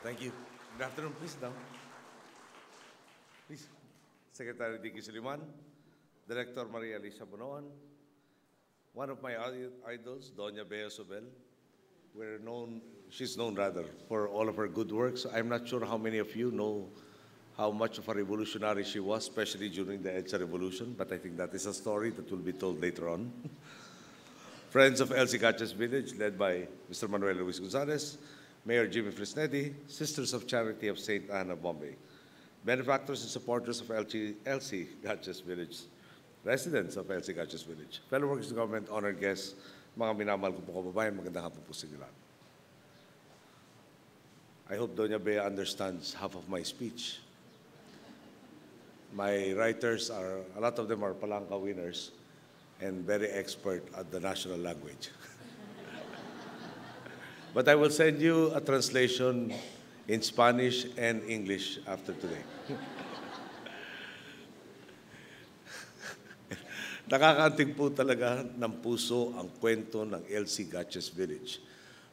Thank you. Good afternoon, please, now. Please, Secretary Dicky Suliman, Director Maria Lisa Bonoan, one of my idols, Doña Bea Sobel. She's known rather, for all of her good works. I'm not sure how many of you know how much of a revolutionary she was, especially during the EDSA Revolution, but I think that is a story that will be told later on. Friends of Elsie Gatchas Village, led by Mr. Manuel Luis Gonzalez, Mayor Jimmy Fresnetti, Sisters of Charity of St. Anne of Bombay, benefactors and supporters of Elsie Gatchas Village, residents of Elsie Gatchas Village, fellow workers of government, honored guests, mga minamahal ko po kababayan, magandang hapon po sa inyo lahat. I hope Doña Bea understands half of my speech. My writers a lot of them are Palanca winners and very expert at the national language. But I will send you a translation in Spanish and English after today. Nakakaantig po talaga ng puso ang kwento ng Elsie Gatchas Village.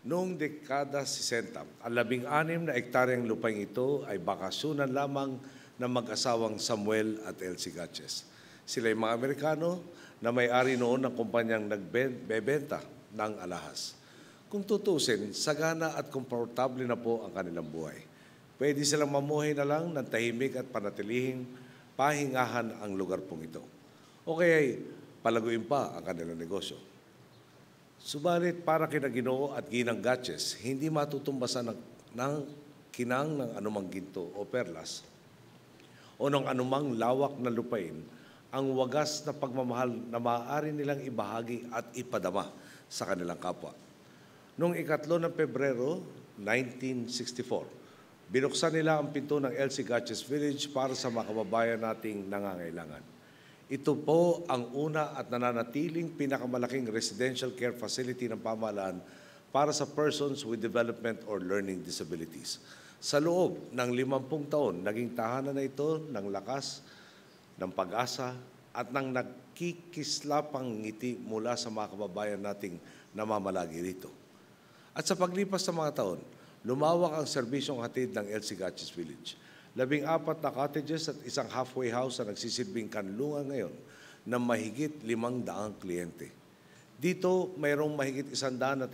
Noong dekada 60, ang 16 na ektaryang lupain ito ay bakasyonan lamang ng mag-asawang Samuel at Elsie Gatchas. Sila ay mga Amerikano na may-ari noon ng kumpanyang nagbebenta ng alahas. Kung tutusin, sagana at komportable na po ang kanilang buhay. Pwede silang mamuhay na lang ng tahimik at panatilihing pahingahan ang lugar pong ito. O kaya'y palaguin pa ang kanilang negosyo. Subalit para kina Ginoo at Ginang Gatchas, hindi matutumbasan ng kinang ng anumang ginto o perlas o ng anumang lawak na lupain ang wagas na pagmamahal na maaari nilang ibahagi at ipadama sa kanilang kapwa. Noong 3 ng Pebrero 1964, binuksan nila ang pinto ng Elsie Gatchas Village para sa mga kababayan nating nangangailangan. Ito po ang una at nananatiling pinakamalaking residential care facility ng pamahalaan para sa persons with development or learning disabilities. Sa loob ng 50 taon, naging tahanan na ito ng lakas, ng pag-asa, at ng nagkikislapang ngiti mula sa mga kababayan nating namamalagi rito. At sa paglipas ng mga taon, lumawak ang serbisyong hatid ng Elsie Gatchas Village. 14 na cottages at isang halfway house na nagsisilbing kanlungan ngayon ng mahigit 500 kliyente. Dito, mayroong mahigit 160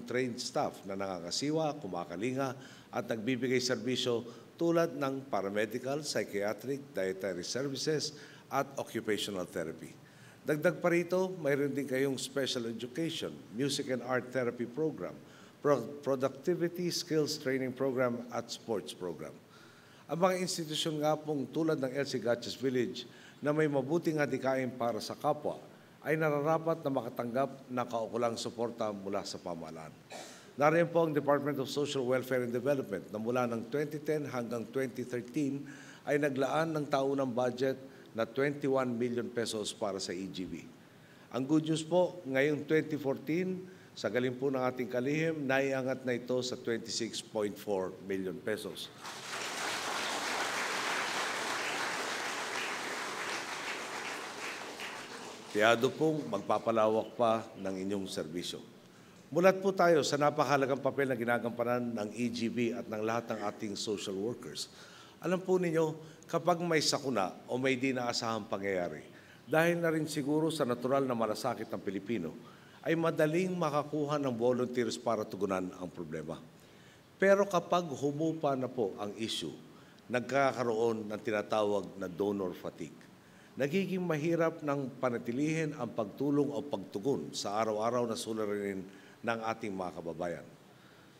trained staff na nangangasiwa, kumakalinga at nagbibigay serbisyo tulad ng paramedical, psychiatric, dietary services at occupational therapy. Dagdag pa rito, mayroon din kayong special education, music and art therapy program, productivity skills training program at sports program. Ang mga institusyon nga pong tulad ng Elsie Gatchas Village na may mabuting hadikain para sa kapwa ay nararapat na makatanggap ng kaukulang suporta mula sa pamahalaan. Nariyan po ang Department of Social Welfare and Development na mula ng 2010 hanggang 2013 ay naglaan ng taunang budget na 21 million pesos para sa EGV. Ang good news po, ngayong 2014, sa galing po ng ating kalihim, naiangat na ito sa 26.4 million pesos. Tiyado pong magpapalawak pa ng inyong serbisyo. Mulat po tayo sa napakahalagang papel na ginagampanan ng EGB at ng lahat ng ating social workers. Alam po ninyo, kapag may sakuna o may di naasahang pangyayari, dahil na rin siguro sa natural na malasakit ng Pilipino, ay madaling makakuha ng volunteers para tugunan ang problema. Pero kapag humupa na po ang issue, nagkakaroon ng tinatawag na donor fatigue. Nagiging mahirap ng panatilihin ang pagtulong o pagtugon sa araw-araw na suliranin ng ating mga kababayan.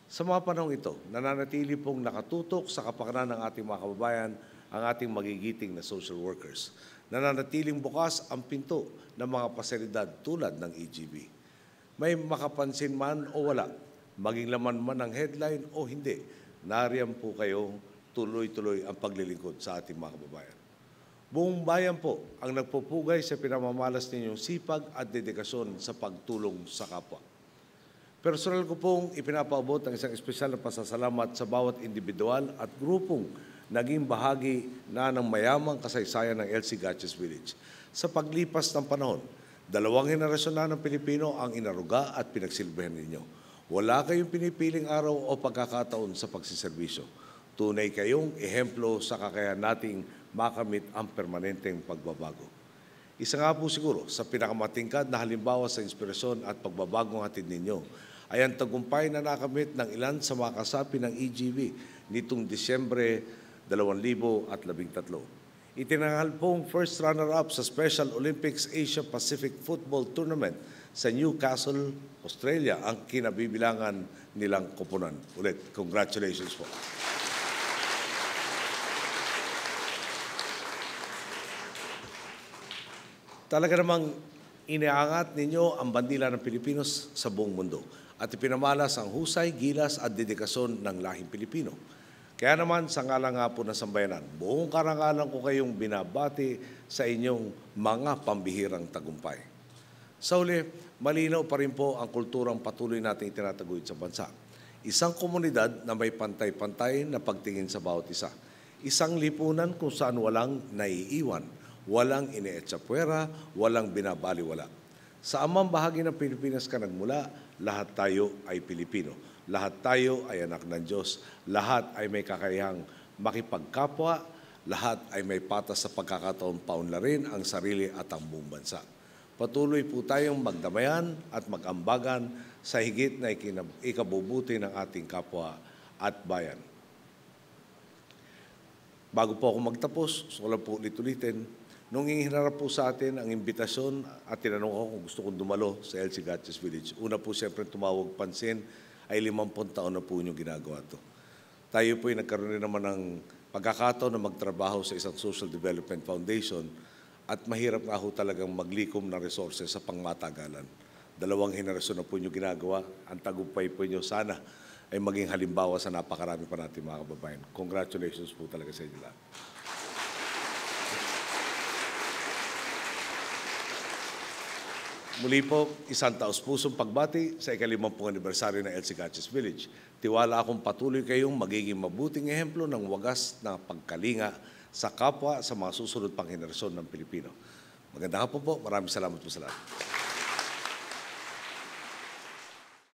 Sa mga panahong ito, nananatili pong nakatutok sa kapakanan ng ating mga kababayan ang ating magigiting na social workers. Nananatiling bukas ang pinto ng mga pasilidad tulad ng EGB. May makapansin man o wala, maging laman man ng headline o hindi, nariyan po kayo tuloy-tuloy ang paglilingkod sa ating mga kababayan. Buong bayan po ang nagpupugay sa pinamamalas ninyong sipag at dedikasyon sa pagtulong sa kapwa. Personal ko pong ipinapaabot ang isang espesyal na pasasalamat sa bawat individual at grupong naging bahagi na ng mayamang kasaysayan ng Elsie Gatchas Village. Sa paglipas ng panahon, 2 henerasyon na ng Pilipino ang inaruga at pinagsilbihan ninyo. Wala kayong pinipiling araw o pagkakataon sa pagsiservisyo. Tunay kayong ehemplo sa kakayahan nating makamit ang permanenteng pagbabago. Isa nga po siguro sa pinakamatingkad na halimbawa sa inspirasyon at pagbabagong hatid ninyo ay ang tagumpay na nakamit ng ilan sa mga kasapi ng EGV nitong Disyembre 2013. Itinanghal pong first runner-up sa Special Olympics Asia Pacific Football Tournament sa Newcastle, Australia ang kinabibilangan nilang koponan. Ulit, congratulations po. Talaga namang iniangat ninyo ang bandila ng Pilipinos sa buong mundo at ipinamalas ang husay, gilas at dedikasyon ng lahing Pilipino. Kaya naman sa ngalan nga po ng sambayanan, buong karangalan ko kayong binabati sa inyong mga pambihirang tagumpay. Sa uli, malinaw pa rin po ang kulturang patuloy nating tinataguyod sa bansa. Isang komunidad na may pantay-pantay na pagtingin sa bawat isa. Isang lipunan kung saan walang naiiwan, walang ine-etsapuera, walang binabaliwala. Sa amang bahagi ng Pilipinas ka nagmula, lahat tayo ay Pilipino. Lahat tayo ay anak ng Diyos. Lahat ay may kakayahang makipagkapwa. Lahat ay may patas sa pagkakataon paunlarin ang sarili at ang buong bansa. Patuloy po tayong magdamayan at mag-ambagan sa higit na ikabubuti ng ating kapwa at bayan. Bago po ako magtapos, gusto ko lang po ulit-ulitin, nung hinarap po sa atin ang imbitasyon at tinanong ko kung gusto kong dumalo sa El Sigaches Village. Una po siyempre tumawag pansin ay 50 taon na po inyong ginagawa ito. Tayo po ay nagkaroon rin naman ng pagkakataon na magtrabaho sa isang Social Development Foundation at mahirap nga ho talagang maglikom ng resources sa pangmatagalan. 2 henerasyon na po inyong ginagawa. Ang tagumpay po inyo sana ay maging halimbawa sa napakarami pa natin mga kababayan. Congratulations po talaga sa inyo lahat. Muli po, isang taos-pusong pagbati sa ika-50 anibersaryo ng El Sigaches Village. Tiwala akong patuloy kayong magiging mabuting ehemplo ng wagas na pagkalinga sa kapwa sa mga susunod pang henerasyon ng Pilipino. Magandang hapon po. Maraming salamat po sa lahat.